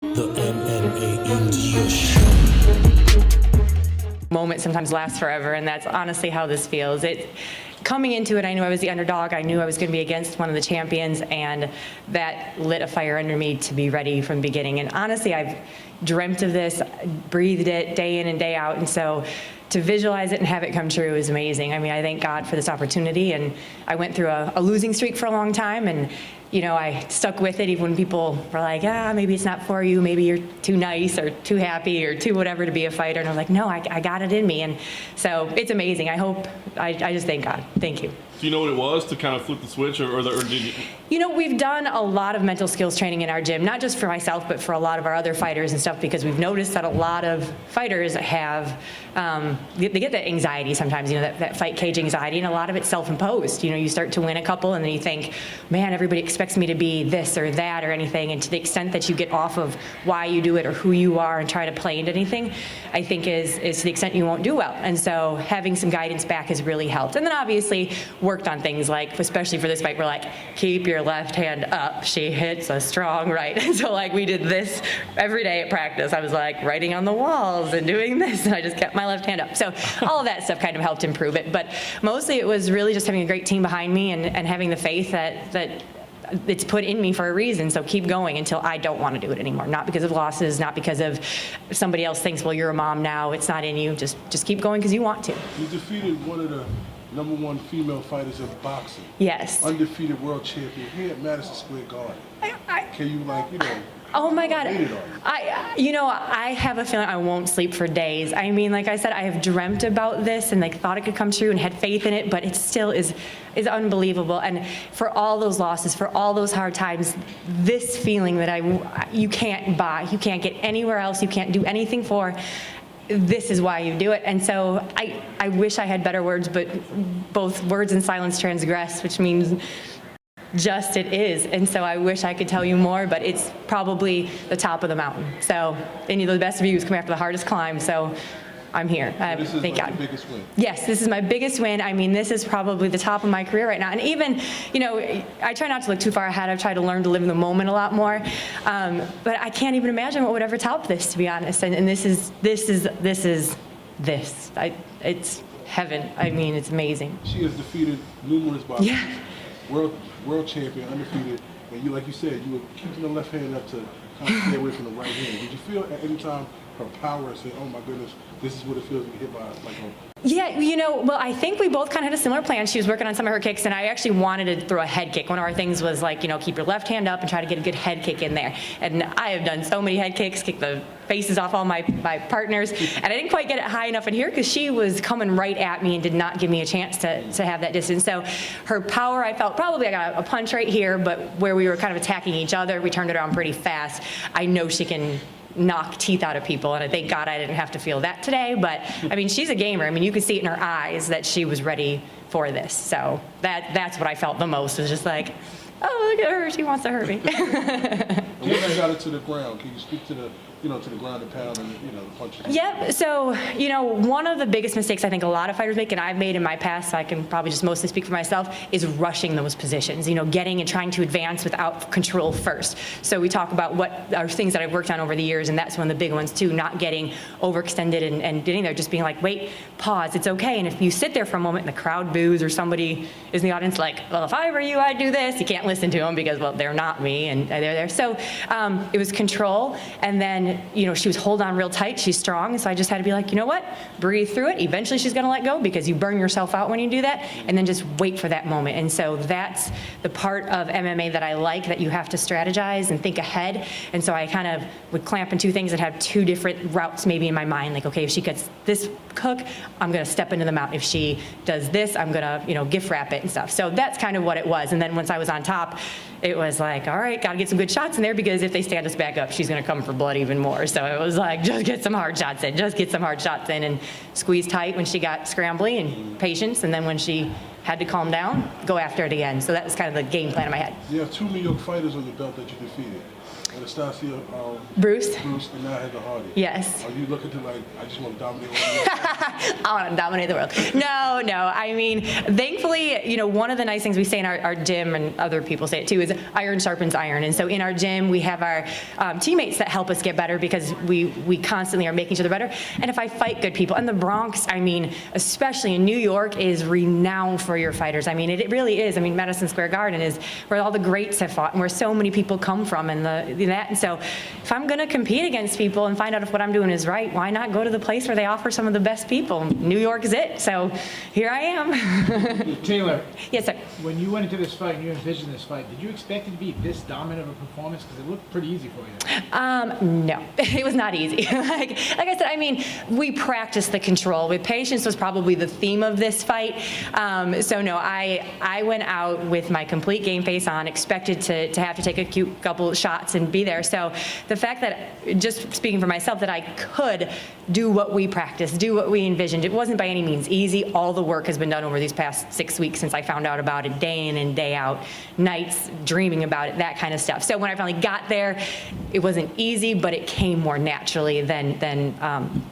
The MMA India Show. Moment sometimes lasts forever, and that's honestly how this feels. Coming into it, I knew I was the underdog. I knew I was going to be against one of the champions, and that lit a fire under me to be ready from the beginning. And honestly, I've dreamt of this, breathed it day in and day out, and so to visualize it and have it come true is amazing. I mean, I thank God for this opportunity, and I went through a losing streak for a long time, and I stuck with it even when people were like, maybe it's not for you, maybe you're too nice or too happy or too whatever to be a fighter. And I'm like, no, I got it in me. And so it's amazing. I just thank God. Thank you. Do you know what it was to kind of flip the switch, or did you? We've done a lot of mental skills training in our gym, not just for myself, but for a lot of our other fighters and stuff, because we've noticed that a lot of fighters have, they get that anxiety sometimes, that fight cage anxiety, and a lot of it's self-imposed. You start to win a couple, and then you think, man, everybody expects me to be this or that or anything, and to the extent that you get off of why you do it or who you are and try to play into anything, I think is to the extent you won't do well. And so having some guidance back has really helped. And then obviously worked on things like, especially for this fight, we're like, keep your left hand up. She hits a strong right. And so we did this every day at practice. I was like writing on the walls and doing this, and I just kept my left hand up. So all of that stuff kind of helped improve it. But mostly it was really just having a great team behind me and having the faith that it's put in me for a reason, so keep going until I don't want to do it anymore. Not because of losses, not because of somebody else thinks, well, you're a mom now, it's not in you. Just keep going because you want to. You defeated one of the #1 female fighters in boxing. Yes. Undefeated world champion here at Madison Square Garden. Can you Oh my God, I have a feeling I won't sleep for days. I mean, like I said, I have dreamt about this and thought it could come true and had faith in it, but it still is unbelievable. And for all those losses, for all those hard times, this feeling that you can't buy, you can't get anywhere else, you can't do anything for. This is why you do it. And so I wish I had better words, but both words and silence transgress, which means just it is. And so I wish I could tell you more, but it's probably the top of the mountain. So any of the best views come after the hardest climb. So I'm here. This is thank God. Your biggest win. Yes, this is my biggest win. I mean, this is probably the top of my career right now. And even, I try not to look too far ahead. I've tried to learn to live in the moment a lot more. But I can't even imagine what would ever top this, to be honest. And this is. It's heaven. I mean, it's amazing. She has defeated numerous boxers. Yeah. World champion, undefeated. And like you said, you were keeping the left hand up to kind of stay away from the right hand. Did you feel at any time her power and say, oh my goodness, this is what it feels to get hit by a Yeah, well, I think we both kind of had a similar plan. She was working on some of her kicks, and I actually wanted to throw a head kick. One of our things was keep your left hand up and try to get a good head kick in there. And I have done so many head kicks, kicked the faces off all my partners, and I didn't quite get it high enough in here because she was coming right at me and did not give me a chance to have that distance. So her power, I felt probably I got a punch right here, but where we were kind of attacking each other, we turned it around pretty fast. I know she can knock teeth out of people, and I thank God I didn't have to feel that today. But I mean, she's a gamer. I mean, you could see it in her eyes that she was ready for this. So that's what I felt the most, was just like, oh, look at her, she wants to hurt me. And when I got it to the ground, can you speak to the to the ground and pound and the punches? Yep. So one of the biggest mistakes I think a lot of fighters make, and I've made in my past, so I can probably just mostly speak for myself, is rushing those positions. Getting and trying to advance without control first. So we talk about what are things that I've worked on over the years, and that's one of the big ones too. Not getting overextended and getting there, just being like, wait, pause, it's okay. And if you sit there for a moment and the crowd boos, or somebody is in the audience like, well, if I were you, I'd do this. You can't listen to them because, well, they're not me, and they're there. So it was control, and then she was hold on real tight. She's strong, so I just had to be like, you know what? Breathe through it. Eventually she's going to let go, because you burn yourself out when you do that, and then just wait for that moment. And so that's the part of MMA that I like, that you have to strategize and think ahead. And so I kind of would clamp in two things and have two different routes maybe in my mind. Like, okay, if she gets this hook, I'm going to step into the mount. If she does this, I'm going to, gift wrap it and stuff. So that's kind of what it was. And then once I was on top, it was like, all right, got to get some good shots in there, because if they stand us back up, she's going to come for blood even more. So it was like, just get some hard shots in, and squeeze tight when she got scrambly, and patience. And then when she had to calm down, go after it again. So that was kind of the game plan in my head. You have 2 New York fighters on your belt that you defeated. Anastasia, Bruce? Bruce, and now Heather Hardy. Yes. Are you looking to like, I just want to dominate all I want to dominate the world. No. I mean, thankfully, one of the nice things we say in our gym, and other people say it too, is iron sharpens iron. And so in our gym, we have our teammates that help us get better because we constantly are making each other better. And if I fight good people, and the Bronx, I mean, especially in New York, is renowned for your fighters. I mean, it really is. I mean, Madison Square Garden is where all the greats have fought and where so many people come from and that. And so if I'm going to compete against people and find out if what I'm doing is right, why not go to the place where they offer some of the best people? New York is it. So here I am. Taylor. Yes, sir. When you went into this fight and you envisioned this fight, did you expect it to be this dominant of a performance? Because it looked pretty easy for you. No, it was not easy. like I said, I mean, we practiced the control. With patience was probably the theme of this fight. So no, I went out with my complete game face on, expected to have to take a cute couple shots and be there. So the fact that, just speaking for myself, that I could do what we practiced, do what we envisioned, it wasn't by any means easy. All the work has been done over these past 6 weeks since I found out about it, day in and day out, nights dreaming about it, that kind of stuff. So when I finally got there, it wasn't easy, but it came more naturally than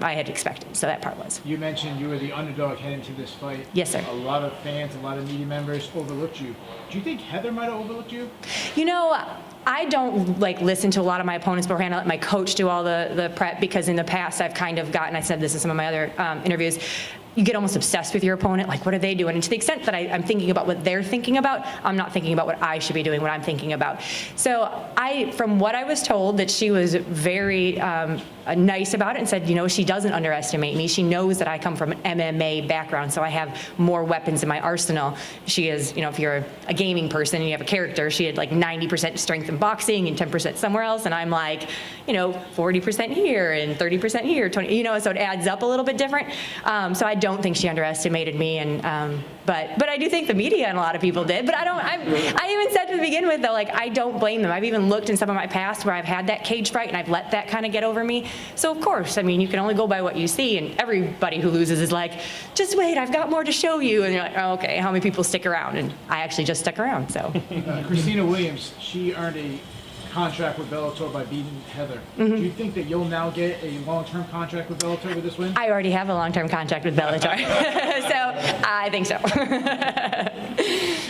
I had expected. So that part was. You mentioned you were the underdog heading to this fight. Yes, sir. A lot of fans, a lot of media members overlooked you. Do you think Heather might have overlooked you? I don't listen to a lot of my opponents beforehand. I let my coach do all the prep, because in the past I've kind of gotten, I said this in some of my other interviews, you get almost obsessed with your opponent, like what are they doing? And to the extent that I'm thinking about what they're thinking about, I'm not thinking about what I should be doing, what I'm thinking about. So from what I was told, that she was very nice about it and said, she doesn't underestimate me. She knows that I come from an MMA background, so I have more weapons in my arsenal. She is, if you're a gaming person and you have a character, she had like 90% strength in boxing and 10% somewhere else, and I'm like, 40% here and 30% here, 20, so it adds up a little bit different. So I don't think she underestimated me, and but I do think the media and a lot of people did. But I even said to begin with, though, like, I don't blame them. I've even looked in some of my past where I've had that cage fight and I've let that kind of get over me. So of course, I mean, you can only go by what you see, and everybody who loses is like, just wait, I've got more to show you. And you're like, oh, okay, how many people stick around? And I actually just stuck around. So Christina Williams, she earned a contract with Bellator by beating Heather. Do you think that you'll now get a long-term contract with Bellator with this win? I already have a long-term contract with Bellator, so I think so.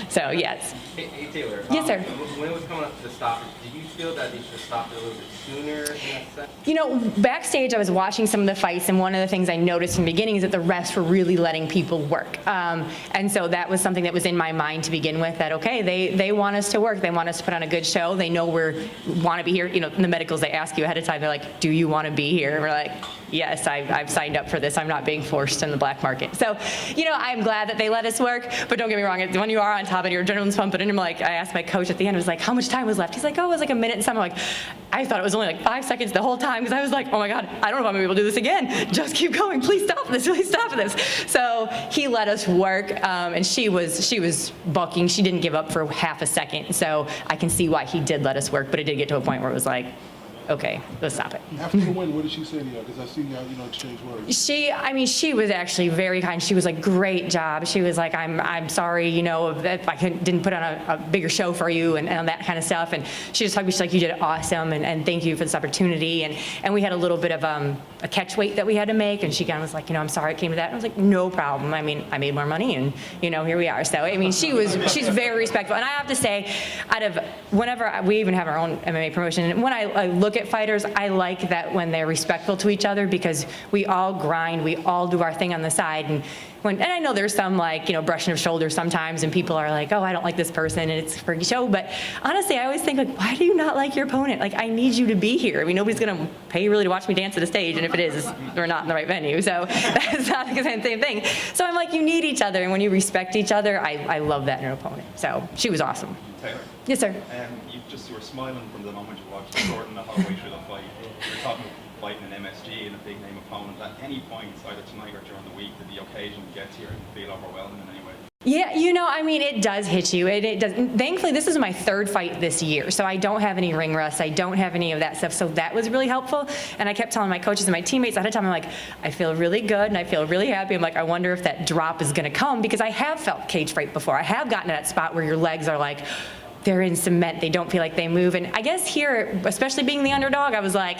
So yes. Hey Taylor. Yes, sir. When it was coming up to the stoppage, did you feel that they should have stopped it a little bit sooner in that sense? Backstage I was watching some of the fights, and one of the things I noticed in the beginning is that the refs were really letting people work. And so that was something that was in my mind to begin with, that okay, they want us to work, they want us to put on a good show, they know we want to be here. In the medicals they ask you ahead of time, they're like, do you want to be here? And we're like, yes, I've signed up for this, I'm not being forced in the black market. So, I'm glad that they let us work, but don't get me wrong, when you are on top and your adrenaline's pumping, and I asked my coach at the end, I was like, how much time was left? He's like, oh, it was like a minute and something. I'm like, I thought it was only like 5 seconds the whole time, because I was like, oh my God, I don't know if I'm gonna be able to do this again. Just keep going, please stop this. So he let us work, and she was bucking. She didn't give up for half a second. So I can see why he did let us work, but it did get to a point where it was like, okay, let's stop it. After the win, what did she say to you? Because I seen y'all, exchange words. She was actually very kind. She was like, great job. She was like, I'm sorry, if I didn't put on a bigger show for you and that kind of stuff. And she just hugged me. She's like, you did awesome, and thank you for this opportunity. And we had a little bit of a catch weight that we had to make, and she kind of was like, I'm sorry it came to that. And I was like, no problem. I mean, I made more money, and here we are. So I mean, she's very respectful. And I have to say, whenever we even have our own MMA promotion, and when I look at fighters, I like that when they're respectful to each other, because we all grind, we all do our thing on the side, and I know there's some brushing of shoulders sometimes, and people are like, oh, I don't like this person, and it's for a show. But honestly, I always think, like, why do you not like your opponent? Like, I need you to be here. I mean, nobody's gonna pay you really to watch me dance at a stage, and if it is, we're not in the right venue. So that's not the same thing. So I'm like, you need each other, and when you respect each other, I love that in an opponent. So she was awesome. Taylor. Yes, sir. You were smiling from the moment you watched the short and the whole way through the fight. You're talking about fighting an MSG and a big name opponent. At any point, either tonight or during the week, did the occasion get to you and feel overwhelming in any way? Yeah, it does hit you. It does. Thankfully, this is my third fight this year, so I don't have any ring rust. I don't have any of that stuff, so that was really helpful. And I kept telling my coaches and my teammates ahead of time, I'm like, I feel really good and I feel really happy. I'm like, I wonder if that drop is going to come, because I have felt cage fight before. I have gotten to that spot where your legs are like, they're in cement. They don't feel like they move. And I guess here, especially being the underdog, I was like,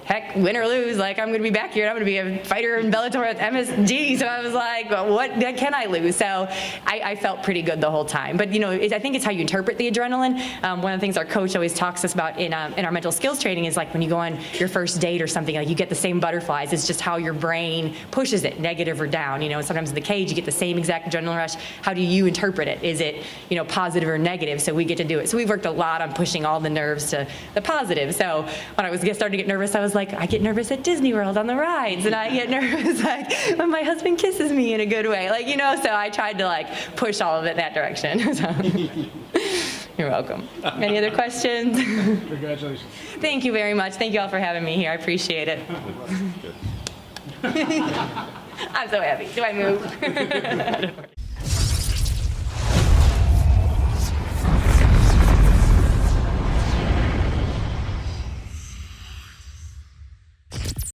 heck, win or lose, like I'm going to be back here and I'm going to be a fighter in Bellator at MSG. So I was like, well, what can I lose? So I felt pretty good the whole time. But I think it's how you interpret the adrenaline. One of the things our coach always talks to us about in our mental skills training is like when you go on your first date or something, like you get the same butterflies. It's just how your brain pushes it, negative or down. And sometimes in the cage you get the same exact adrenaline rush. How do you interpret it? Is it positive or negative? So we get to do it. So we've worked a lot on pushing all the nerves to the positive. So when I was starting to get nervous, I was like, I get nervous at Disney World on the rides, and I get nervous like when my husband kisses me in a good way, so I tried to push all of it in that direction. So. You're welcome. Any other questions? Congratulations. Thank you very much. Thank you all for having me here. I appreciate it. I'm so happy. Do I move?